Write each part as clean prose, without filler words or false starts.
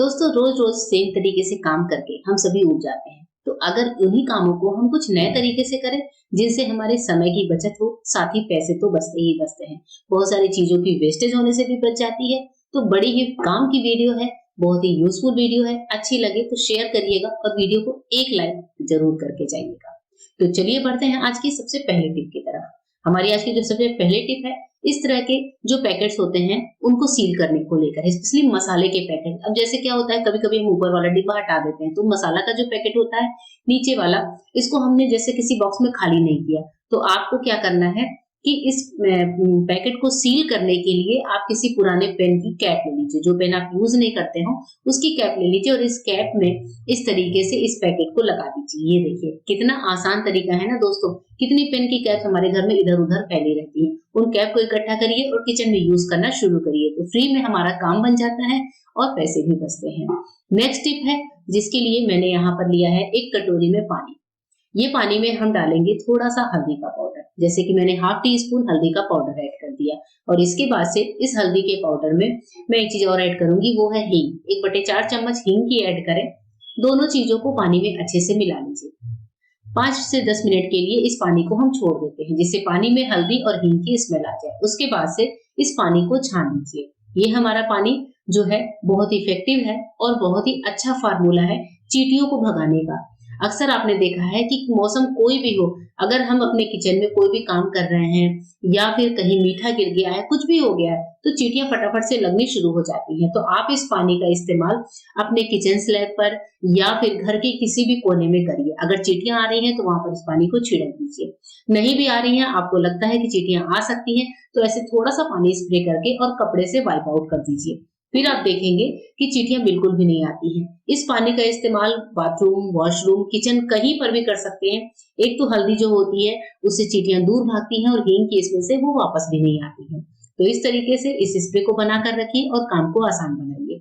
दोस्तों रोज रोज सेम तरीके से काम करके हम सभी ऊब जाते हैं। तो अगर उन्हीं कामों को हम कुछ नए तरीके से करें जिनसे हमारे समय की बचत हो, साथ ही पैसे तो बचते ही बचते हैं। बहुत सारी चीजों की वेस्टेज होने से भी बच जाती है। तो बड़ी ही काम की वीडियो है, बहुत ही यूजफुल वीडियो है। अच्छी लगे तो शेयर करिएगा और वीडियो को एक लाइक जरूर करके जाइएगा। तो चलिए बढ़ते हैं आज की सबसे पहले टिप की तरफ। हमारी आज की जो सबसे पहले टिप है, इस तरह के जो पैकेट्स होते हैं उनको सील करने को लेकर, स्पेशली मसाले के पैकेट। अब जैसे क्या होता है, कभी कभी हम ऊपर वाला डिब्बा हटा देते हैं तो मसाला का जो पैकेट होता है नीचे वाला, इसको हमने जैसे किसी बॉक्स में खाली नहीं किया, तो आपको क्या करना है कि इस पैकेट को सील करने के लिए आप किसी पुराने पेन की कैप ले लीजिए। जो पेन आप यूज नहीं करते हो उसकी कैप ले लीजिए और इस कैप में इस तरीके से इस पैकेट को लगा दीजिए। ये देखिए कितना आसान तरीका है ना दोस्तों। कितनी पेन की कैप हमारे घर में इधर उधर फैली रहती है। उन कैप को इकट्ठा करिए और किचन में यूज करना शुरू करिए, तो फ्री में हमारा काम बन जाता है और पैसे भी बचते हैं। नेक्स्ट टिप है, जिसके लिए मैंने यहाँ पर लिया है एक कटोरी में पानी। ये पानी में हम डालेंगे थोड़ा सा हल्दी का पाउडर, जैसे कि मैंने हाफ टी स्पून हल्दी का पाउडर ऐड कर दिया। और इसके बाद से इस हल्दी के पाउडर में मैं एक चीज और ऐड करूंगी, वो है हींग। 1/4 चम्मच हींग की ऐड करें। दोनों चीजों को पानी में अच्छे से मिला लीजिए। 5 से 10 मिनट के लिए इस पानी को हम छोड़ देते हैं, जिससे पानी में हल्दी और हींग की स्मेल आ जाए। उसके बाद से इस पानी को छान लीजिए। ये हमारा पानी जो है बहुत इफेक्टिव है और बहुत ही अच्छा फार्मूला है चींटियों को भगाने का। अक्सर आपने देखा है कि मौसम कोई भी हो, अगर हम अपने किचन में कोई भी काम कर रहे हैं या फिर कहीं मीठा गिर गया है, कुछ भी हो गया है, तो चींटियां फटाफट से लगनी शुरू हो जाती हैं। तो आप इस पानी का इस्तेमाल अपने किचन स्लैब पर या फिर घर के किसी भी कोने में करिए। अगर चींटियां आ रही हैं तो वहां पर इस पानी को छिड़क दीजिए। नहीं भी आ रही हैं, आपको लगता है कि चींटियां आ सकती हैं, तो ऐसे थोड़ा सा पानी स्प्रे करके और कपड़े से वाइप आउट कर दीजिए। फिर आप देखेंगे कि चींटियां बिल्कुल भी नहीं आती हैं। इस पानी का इस्तेमाल बाथरूम, वॉशरूम, किचन कहीं पर भी कर सकते हैं। एक तो हल्दी जो होती है उससे चींटियां दूर भागती हैं और हींग की स्मेल से वो वापस भी नहीं आती हैं। तो इस तरीके से इस स्प्रे को बनाकर रखिए और काम को आसान बनाइए।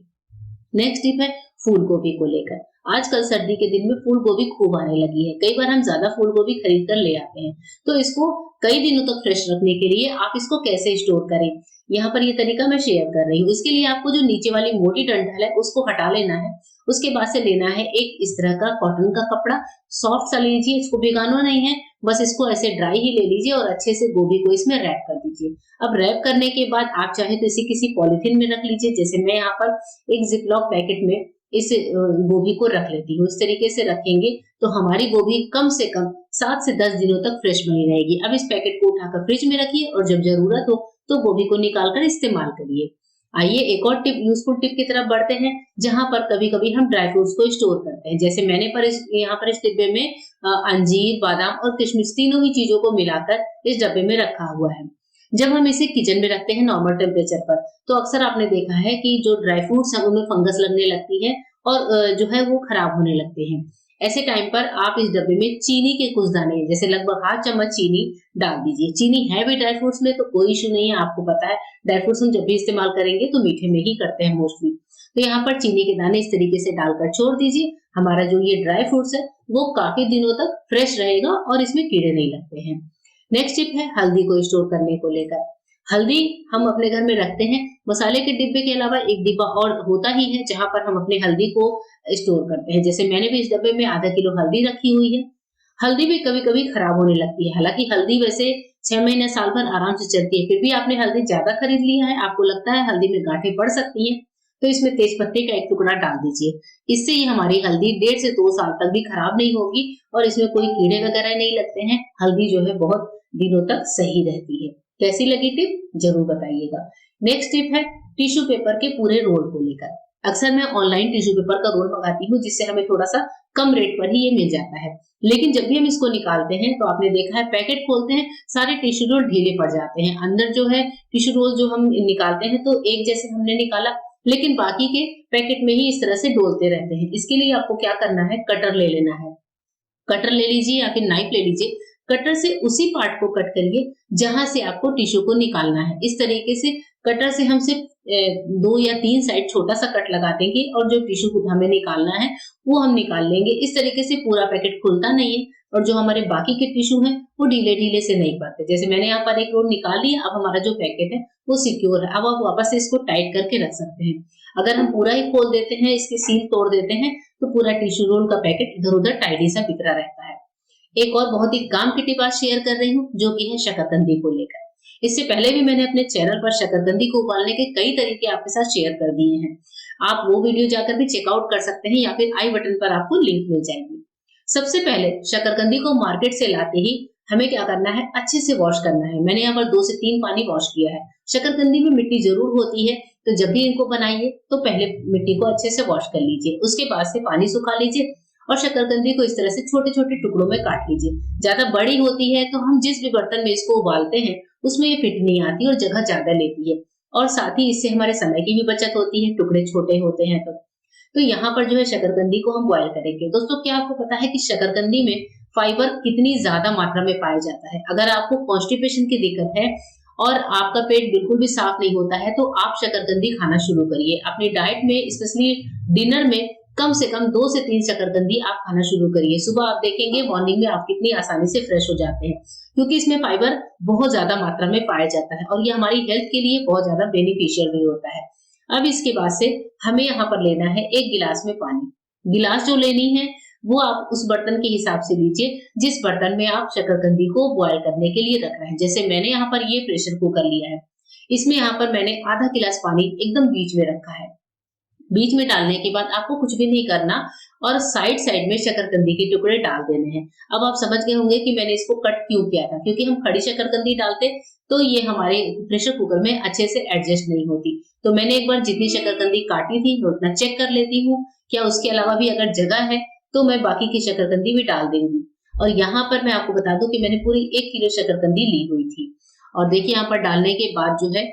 नेक्स्ट टिप है फूल गोभी को लेकर। आजकल सर्दी के दिन में फूल गोभी खूब आने लगी है। कई बार हम ज्यादा फूल गोभी खरीद कर ले आते हैं, तो इसको कई दिनों तक फ्रेश रखने के लिए आप इसको कैसे स्टोर करें, यहाँ पर ये तरीका मैं शेयर कर रही हूँ। इसके लिए आपको जो नीचे वाली मोटी डंठल है उसको हटा लेना है। उसके बाद से लेना है एक इस तरह का कॉटन का कपड़ा, सॉफ्ट सा लीजिए। इसको भिगाना नहीं है, बस इसको ऐसे ड्राई ही ले लीजिए और अच्छे से गोभी को इसमें रैप कर दीजिए। अब रैप करने के बाद आप चाहे तो इसे किसी पॉलिथीन में रख लीजिए। जैसे मैं यहाँ पर एक जिपलॉक पैकेट में इस गोभी को रख लेती हूँ। इस तरीके से रखेंगे तो हमारी गोभी कम से कम 7 से 10 दिनों तक फ्रेश बनी रहेगी। अब इस पैकेट को उठाकर फ्रिज में रखिए और जब जरूरत हो तो गोभी को निकाल कर इस्तेमाल करिए। आइए एक और टिप, यूजफुल टिप की तरफ बढ़ते हैं, जहां पर कभी-कभी हम ड्राई फ्रूट्स को स्टोर करते हैं। जैसे मैंने यहाँ पर इस डिब्बे में अंजीर, बादाम और किशमिश तीनों ही चीजों को मिलाकर इस डब्बे में रखा हुआ है। जब हम इसे किचन में रखते हैं नॉर्मल टेम्परेचर पर, तो अक्सर आपने देखा है कि जो ड्राई फ्रूट्स हैं उनमें फंगस लगने लगती है और जो है वो खराब होने लगते हैं। ऐसे टाइम पर आप इस डब्बे में चीनी के कुछ दाने, जैसे लगभग ½ चम्मच चीनी डाल दीजिए। चीनी है भी ड्राई फ्रूट्स में तो कोई इशू नहीं है। आपको पता है ड्राई फ्रूट्स हम जब भी इस्तेमाल करेंगे तो मीठे में ही करते हैं मोस्टली। तो यहाँ पर चीनी के दाने इस तरीके से डालकर छोड़ दीजिए। हमारा जो ये ड्राई फ्रूट्स है वो काफी दिनों तक फ्रेश रहेगा और इसमें कीड़े नहीं लगते हैं। नेक्स्ट टिप है हल्दी को स्टोर करने को लेकर। हल्दी हम अपने घर में रखते हैं। मसाले के डिब्बे के अलावा एक डिब्बा और होता ही है जहां पर हम अपने हल्दी को स्टोर करते हैं। जैसे मैंने भी इस डब्बे में ½ किलो हल्दी रखी हुई है। हल्दी भी कभी-कभी खराब होने लगती है। हालांकि हल्दी वैसे 6 महीने साल भर आराम से चलती है, फिर भी आपने हल्दी ज्यादा खरीद लिया है, आपको लगता है हल्दी में गांठें पड़ सकती हैं, तो इसमें तेज पत्ते का एक टुकड़ा डाल दीजिए। इससे ये हमारी हल्दी 1.5 से 2 साल तक भी खराब नहीं होगी और इसमें कोई कीड़े वगैरह नहीं लगते हैं। हल्दी जो है बहुत दिनों तक सही रहती है। कैसी लगी टिप जरूर बताइएगा। नेक्स्ट टिप है टिश्यू पेपर के पूरे रोल को लेकर। अक्सर मैं ऑनलाइन टिश्यू पेपर का रोल मंगाती हूँ, जिससे हमें थोड़ा सा कम रेट पर ही ये मिल जाता है। लेकिन जब भी हम इसको निकालते हैं तो आपने देखा है पैकेट खोलते हैं सारे टिश्यू रोल ढीले पड़ जाते हैं। अंदर जो है टिश्यू रोल जो हम निकालते हैं तो एक जैसे हमने निकाला, लेकिन बाकी के पैकेट में ही इस तरह से डोलते रहते हैं। इसके लिए आपको क्या करना है, कटर ले लेना है। कटर ले लीजिए या फिर नाइफ ले लीजिए। कटर से उसी पार्ट को कट करिए जहां से आपको टिश्यू को निकालना है। इस तरीके से कटर से हम सिर्फ 2 या 3 साइड छोटा सा कट लगा देंगे और जो टिश्यू को हमें निकालना है वो हम निकाल लेंगे। इस तरीके से पूरा पैकेट खुलता नहीं है और जो हमारे बाकी के टिश्यू हैं वो ढीले ढीले से नहीं पड़ते। जैसे मैंने यहाँ पर एक रोल निकाल लिया, अब हमारा जो पैकेट है वो सिक्योर है। अब आप वापस से इसको टाइट करके रख सकते हैं। अगर हम पूरा ही खोल देते हैं, इसकी सील तोड़ देते हैं, तो पूरा टिश्यू रोल का पैकेट इधर-उधर टाइडी सा बिखरा रहता है। एक और बहुत ही काम की टिप आज शेयर कर रही हूँ, जो कि है शकरकंदी को लेकर। इससे पहले भी मैंने अपने चैनल पर शकरकंदी को उबालने के कई तरीके आपके साथ शेयर कर दिए हैं। आप वो वीडियो जाकर भी चेकआउट कर सकते हैं या फिर आई बटन पर आपको लिंक मिल जाएगी। सबसे पहले शकरकंदी को मार्केट से लाते ही हमें क्या करना है, अच्छे से वॉश करना है। मैंने यहाँ पर 2 से 3 पानी वॉश किया है। शकरकंदी में मिट्टी जरूर होती है, तो जब भी इनको बनाइए तो पहले मिट्टी को अच्छे से वॉश कर लीजिए। उसके बाद से पानी सुखा लीजिए और शकरकंदी को इस तरह से छोटे-छोटे टुकड़ों में काट लीजिए। ज्यादा बड़ी होती है तो हम जिस भी बर्तन में इसको उबालते हैं उसमें ये फिट नहीं आती और जगह ज्यादा लेती है, और साथ ही इससे हमारे समय की भी बचत होती है, टुकड़े छोटे होते हैं तो यहाँ पर जो है शकरकंदी को हम बॉयल करेंगे। दोस्तों, क्या आपको पता है कि शकरकंदी में फाइबर कितनी ज्यादा मात्रा में पाया जाता है? अगर आपको कॉन्स्टिपेशन की दिक्कत है और आपका पेट बिल्कुल भी साफ नहीं होता है, तो आप शकरकंदी खाना शुरू करिए। अपनी डाइट में, स्पेशली डिनर में कम से कम 2 से 3 शकरकंदी आप खाना शुरू करिए। सुबह आप देखेंगे मॉर्निंग में आप कितनी आसानी से फ्रेश हो जाते हैं, क्योंकि इसमें फाइबर बहुत ज्यादा मात्रा में पाया जाता है और ये हमारी हेल्थ के लिए बहुत ज्यादा बेनिफिशियल भी होता है। अब इसके बाद से हमें यहाँ पर लेना है 1 गिलास में पानी। गिलास जो लेनी है वो आप उस बर्तन के हिसाब से लीजिए जिस बर्तन में आप शकरकंदी को बॉयल करने के लिए रख रहे हैं। जैसे मैंने यहाँ पर ये प्रेशर कुकर लिया है, इसमें यहाँ पर मैंने आधा गिलास पानी एकदम बीच में रखा है। बीच में डालने के बाद आपको कुछ भी नहीं करना और साइड साइड में शकरकंदी के टुकड़े डाल देने हैं। अब आप समझ गए होंगे कि मैंने इसको कट क्यों किया था, क्योंकि हम खड़ी शकरकंदी डालते तो ये हमारे प्रेशर कुकर में अच्छे से एडजस्ट नहीं होती। तो मैंने एक बार जितनी शकरकंदी काटी थी वो उतना चेक कर लेती हूँ, क्या उसके अलावा भी अगर जगह है तो मैं बाकी की शकरकंदी भी डाल दूंगी। और यहाँ पर मैं आपको बता दूं कि मैंने पूरी 1 किलो शकरकंदी ली हुई थी। और देखिए यहाँ पर डालने के बाद जो है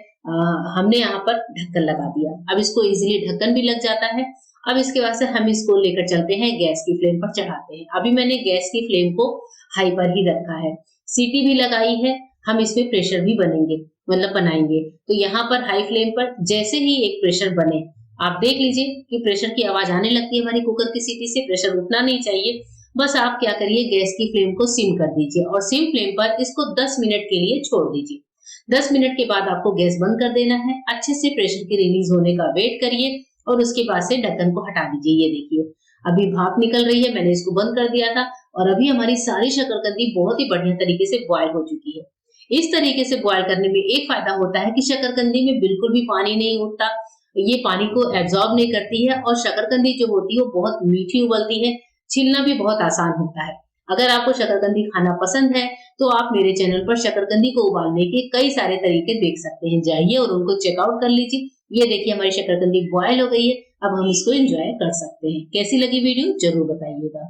हमने यहाँ पर ढक्कन लगा दिया। अब इसको इजीली ढक्कन भी लग जाता है। अब इसके बाद से हम इसको लेकर चलते हैं, गैस की फ्लेम पर चढ़ाते हैं। अभी मैंने गैस की फ्लेम को हाई पर ही रखा है, सीटी भी लगाई है, हम इसमें प्रेशर भी बनेंगे, मतलब बनाएंगे। तो यहाँ पर हाई फ्लेम पर जैसे ही एक प्रेशर बने, आप देख लीजिए कि प्रेशर की आवाज आने लगती है हमारी कुकर की सीटी से। प्रेशर उठना नहीं चाहिए, बस आप क्या करिए, गैस की फ्लेम को सिम कर दीजिए और सिम फ्लेम पर इसको 10 मिनट के लिए छोड़ दीजिए। 10 मिनट के बाद आपको गैस बंद कर देना है। अच्छे से प्रेशर की रिलीज होने का वेट करिए और उसके बाद से ढक्कन को हटा दीजिए। ये देखिए अभी भाप निकल रही है, मैंने इसको बंद कर दिया था और अभी हमारी सारी शकरकंदी बहुत ही बढ़िया तरीके से बॉयल हो चुकी है। इस तरीके से बॉयल करने में एक फायदा होता है कि शकरकंदी में बिल्कुल भी पानी नहीं उठता, ये पानी को एब्जॉर्ब नहीं करती है और शकरकंदी जो होती है वो बहुत मीठी उबलती है, छीलना भी बहुत आसान होता है। अगर आपको शकरकंदी खाना पसंद है तो आप मेरे चैनल पर शकरकंदी को उबालने के कई सारे तरीके देख सकते हैं, जाइए और उनको चेकआउट कर लीजिए। ये देखिए हमारी शकरकंदी बॉयल हो गई है, अब हम इसको एंजॉय कर सकते हैं। कैसी लगी वीडियो जरूर बताइएगा।